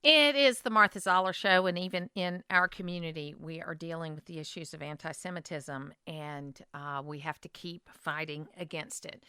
It is the Martha Zoller Show, and even in our community, we are dealing with the issues of anti-Semitism, and we have to keep fighting against it.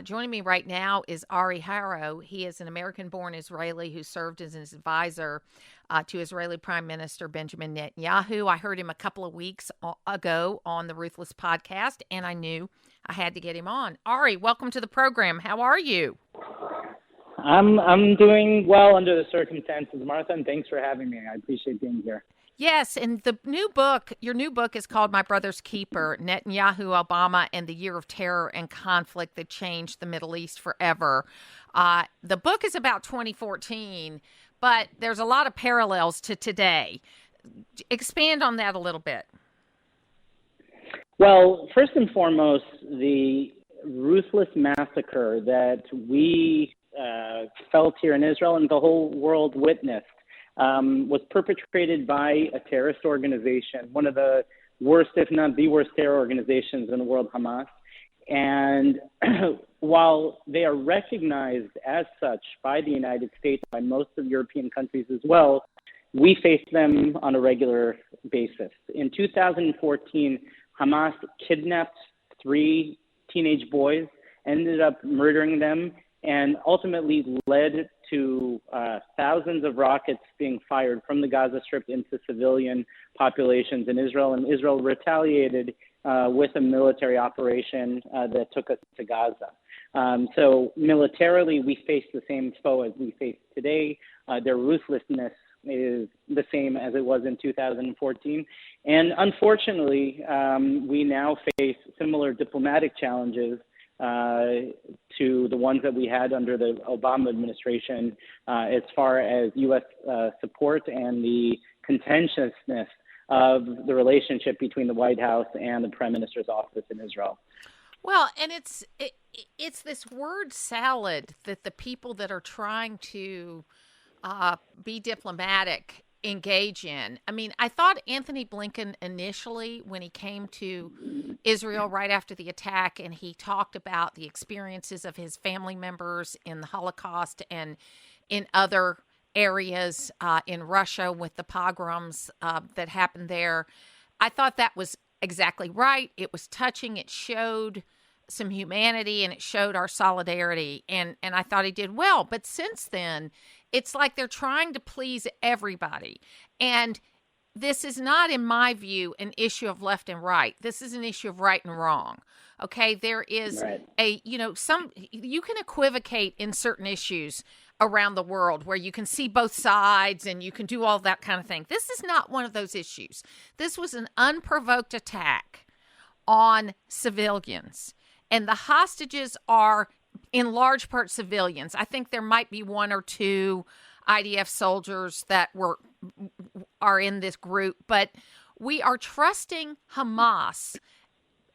Joining me right now is Ari Harow. He is an American-born Israeli who served as an advisor to Israeli Prime Minister Benjamin Netanyahu. I heard him a couple of weeks ago on the Ruthless podcast, and I knew I had to get him on. Ari, welcome to the program. How are you? I'm doing well under the circumstances, Martha, and thanks for having me. I appreciate being here. Yes, and your new book is called My Brother's Keeper, Netanyahu, Obama, and the Year of Terror and Conflict That Changed the Middle East Forever. The book is about 2014, but there's a lot of parallels to today. Expand on that a little bit. Well, first and foremost, the ruthless massacre that we felt here in Israel and the whole world witnessed was perpetrated by a terrorist organization, one of the worst, if not the worst, terror organizations in the world, Hamas. And while they are recognized as such by the United States, by most of European countries as well, we face them on a regular basis. In 2014, Hamas kidnapped 3 teenage boys, ended up murdering them, and ultimately led to thousands of rockets being fired from the Gaza Strip into civilian populations in Israel. And Israel retaliated with a military operation that took us to Gaza. So militarily, we face the same foe as we face today. Their ruthlessness is the same as it was in 2014. And unfortunately, we now face similar diplomatic challenges to the ones that we had under the Obama administration as far as U.S. support and the contentiousness of the relationship between the White House and the Prime Minister's office in Israel. Well, and it's this word salad that the people that are trying to be diplomatic engage in. I mean, I thought Anthony Blinken initially, when he came to Israel right after the attack, and he talked about the experiences of his family members in the Holocaust and in other areas in Russia with the pogroms that happened there. I thought that was exactly right. It was touching. It showed some humanity and it showed our solidarity. And I thought he did well. But since then, it's like they're trying to please everybody. And this is not, in my view, an issue of left and right. This is an issue of right and wrong. Okay, there is you can equivocate in certain issues around the world where you can see both sides and you can do all that kind of thing. This is not one of those issues. This was an unprovoked attack on civilians. And the hostages are, in large part, civilians. I think there might be 1 or 2 IDF soldiers that are in this group, but we are trusting Hamas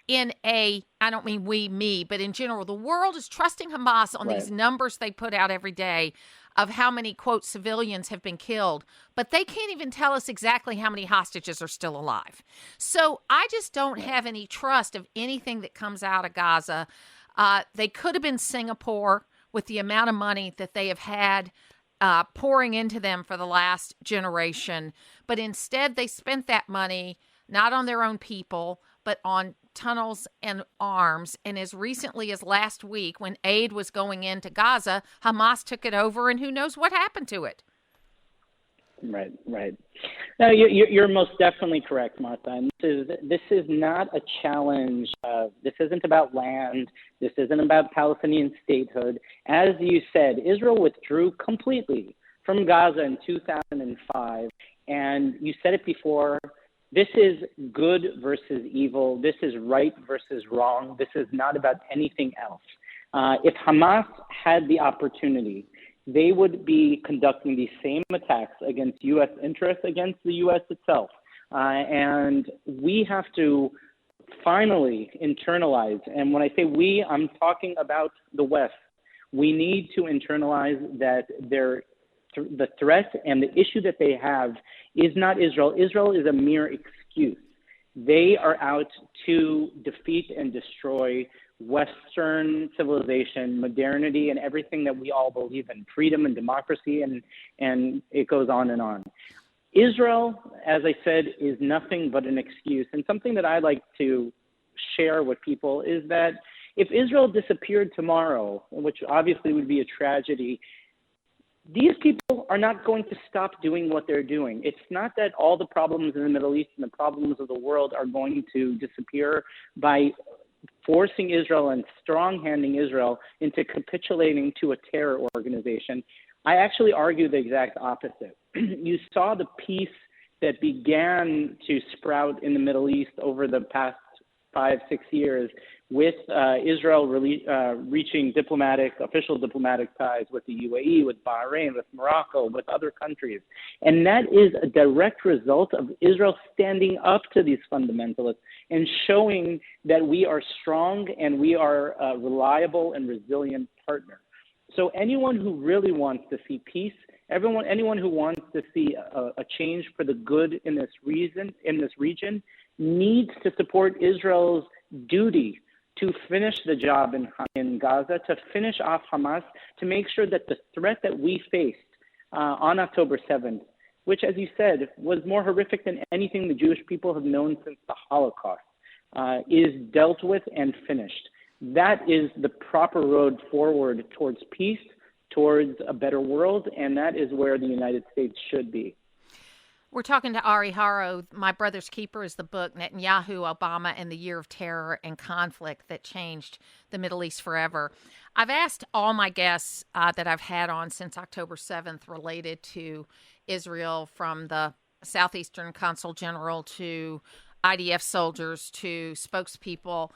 in I don't mean me, but in general, the world is trusting Hamas on these numbers they put out every day of how many, quote, civilians have been killed, but they can't even tell us exactly how many hostages are still alive. So I just don't have any trust of anything that comes out of Gaza. They could have been Singapore with the amount of money that they have had pouring into them for the last generation, but instead they spent that money not on their own people, but on tunnels and arms. And as recently as last week, when aid was going into Gaza, Hamas took it over, and who knows what happened to it. Right. No, you're most definitely correct, Martha. And this is not a challenge. This isn't about land. This isn't about Palestinian statehood. As you said, Israel withdrew completely from Gaza in 2005. And you said it before, this is good versus evil. This is right versus wrong. This is not about anything else. If Hamas had the opportunity, they would be conducting these same attacks against U.S. interests, against the U.S. itself. And we have to finally internalize, and when I say we, I'm talking about the West. We need to internalize that the threat and the issue that they have is not Israel. Israel is a mere excuse. They are out to defeat and destroy Western civilization, modernity, and everything that we all believe in, freedom and democracy, and it goes on and on. Israel, as I said, is nothing but an excuse. And something that I like to share with people is that if Israel disappeared tomorrow, which obviously would be a tragedy, these people are not going to stop doing what they're doing. It's not that all the problems in the Middle East and the problems of the world are going to disappear by forcing Israel and strong-handing Israel into capitulating to a terror organization. I actually argue the exact opposite. You saw the peace that began to sprout in the Middle East over the past 5-6 years with Israel reaching official diplomatic ties with the UAE, with Bahrain, with Morocco, with other countries. And that is a direct result of Israel standing up to these fundamentalists and showing that we are strong and we are a reliable and resilient partner. So anyone who really wants to see peace, anyone who wants to see a change for the good in this region, needs to support Israel's duty to finish the job in Gaza, to finish off Hamas, to make sure that the threat that we faced on October 7th, which, as you said, was more horrific than anything the Jewish people have known since the Holocaust, is dealt with and finished. That is the proper road forward towards peace, towards a better world, and that is where the United States should be. We're talking to Ari Harow. My Brother's Keeper is the book, Netanyahu, Obama, and the Year of Terror and Conflict that changed the Middle East forever. I've asked all my guests that I've had on since October 7th related to Israel, from the Southeastern Consul General to IDF soldiers to spokespeople,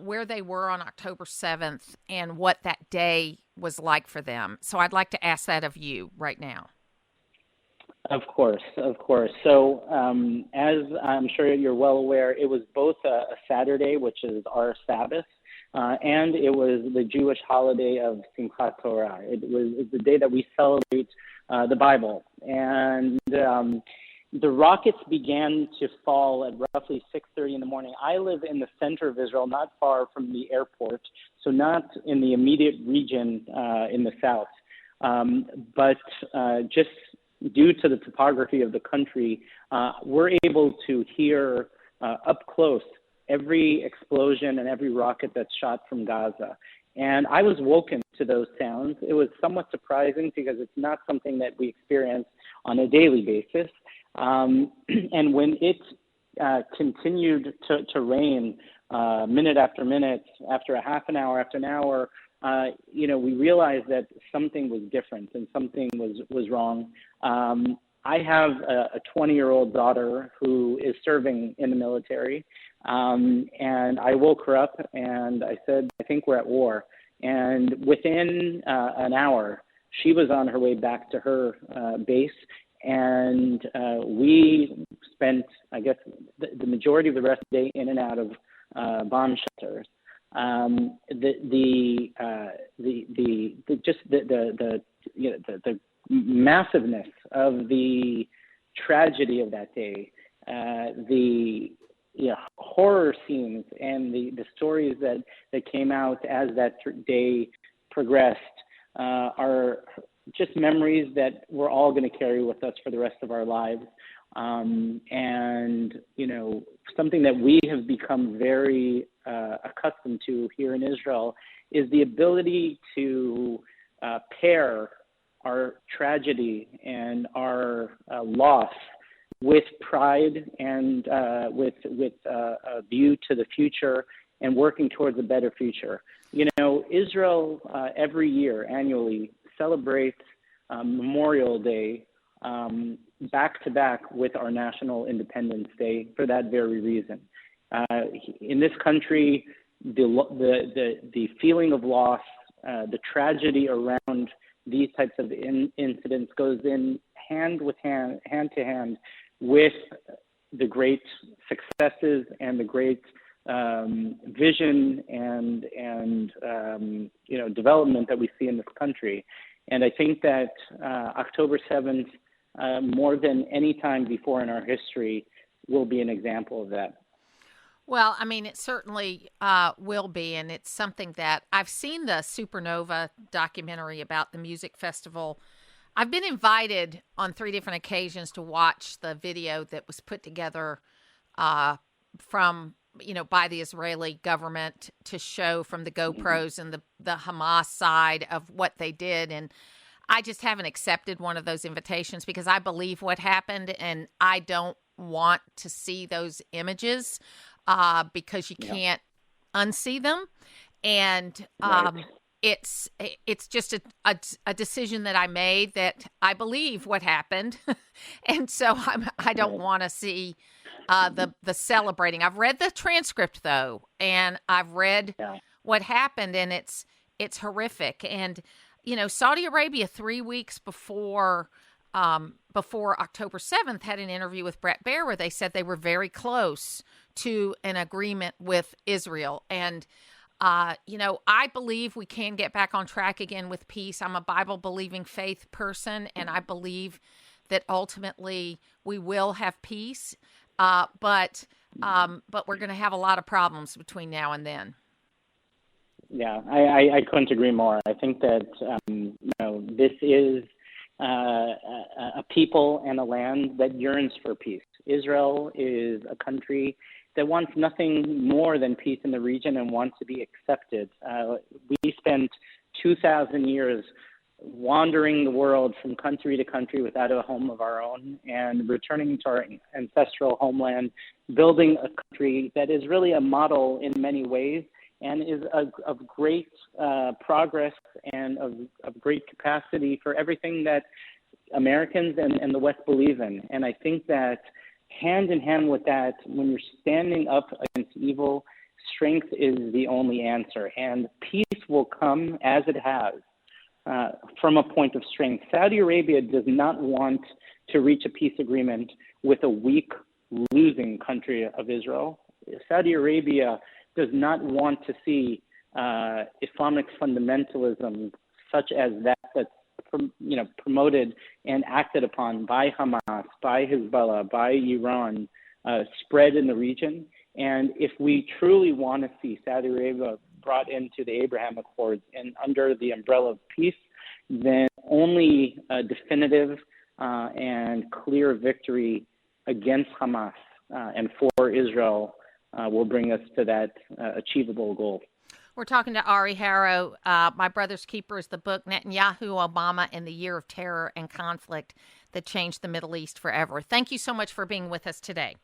where they were on October 7th and what that day was like for them. So I'd like to ask that of you right now. Of course. So as I'm sure you're well aware, it was both a Saturday, which is our Sabbath, and it was the Jewish holiday of Simchat Torah. It's the day that we celebrate the Bible. And the rockets began to fall at roughly 6:30 in the morning. I live in the center of Israel, not far from the airport, so not in the immediate region in the south. But just due to the topography of the country, we're able to hear up close every explosion and every rocket that's shot from Gaza. And I was woken to those sounds. It was somewhat surprising because it's not something that we experience on a daily basis. And when it continued to rain minute after minute, after a half an hour, after an hour, we realized that something was different and something was wrong. I have a 20-year-old daughter who is serving in the military, and I woke her up and I said, I think we're at war. And within an hour, she was on her way back to her base, and we spent, I guess, the majority of the rest of the day in and out of bomb shelters. The massiveness of the tragedy of that day, the horror scenes and the stories that came out as that day progressed are just memories that we're all going to carry with us for the rest of our lives. And something that we have become very accustomed to here in Israel is the ability to pair our tragedy and our loss with pride and with a view to the future and working towards a better future. Israel every year, annually, celebrates Memorial Day back to back with our National Independence Day for that very reason. In this country, the feeling of loss, the tragedy around these types of incidents goes in hand to hand with the great successes and the great vision and development that we see in this country. And I think that October 7th, more than any time before in our history, will be an example of that. Well, I mean, it certainly will be, and it's something that I've seen the Supernova documentary about the music festival. I've been invited on three different occasions to watch the video that was put together uh, from by the Israeli government to show from the GoPros and the Hamas side of what they did, and I just haven't accepted one of those invitations because I believe what happened, and I don't want to see those images because you Yeah. can't unsee them, and Right. it's just a decision that I made that I believe what happened, and so I don't Right. want to see the celebrating. I've read the transcript though, and I've read Yeah. what happened, and it's horrific. And Saudi Arabia 3 weeks before October 7th had an interview with Brett Baer where they said they were very close to an agreement with Israel. And I believe we can get back on track again with peace. I'm a Bible believing faith person, and I believe that ultimately we will have peace. But we're going to have a lot of problems between now and then. Yeah, I couldn't agree more. I think that this is a people and a land that yearns for peace. Israel is a country that wants nothing more than peace in the region and wants to be accepted. We spent 2,000 years wandering the world from country to country without a home of our own and returning to our ancestral homeland, building a country that is really a model in many ways and is of great progress and of great capacity for everything that Americans and the West believe in. And I think that hand in hand with that, when you're standing up against evil, strength is the only answer. And peace will come as it has from a point of strength. Saudi Arabia does not want to reach a peace agreement with a weak, losing country of Israel. Saudi Arabia does not want to see Islamic fundamentalism such as that's promoted and acted upon by Hamas, by Hezbollah, by Iran, spread in the region. And if we truly want to see Saudi Arabia brought into the Abraham Accords and under the umbrella of peace, then only a definitive and clear victory against Hamas and for Israel will bring us to that achievable goal. We're talking to Ari Harow. My Brother's Keeper is the book, Netanyahu, Obama, and the Year of Terror and Conflict that changed the Middle East forever. Thank you so much for being with us today.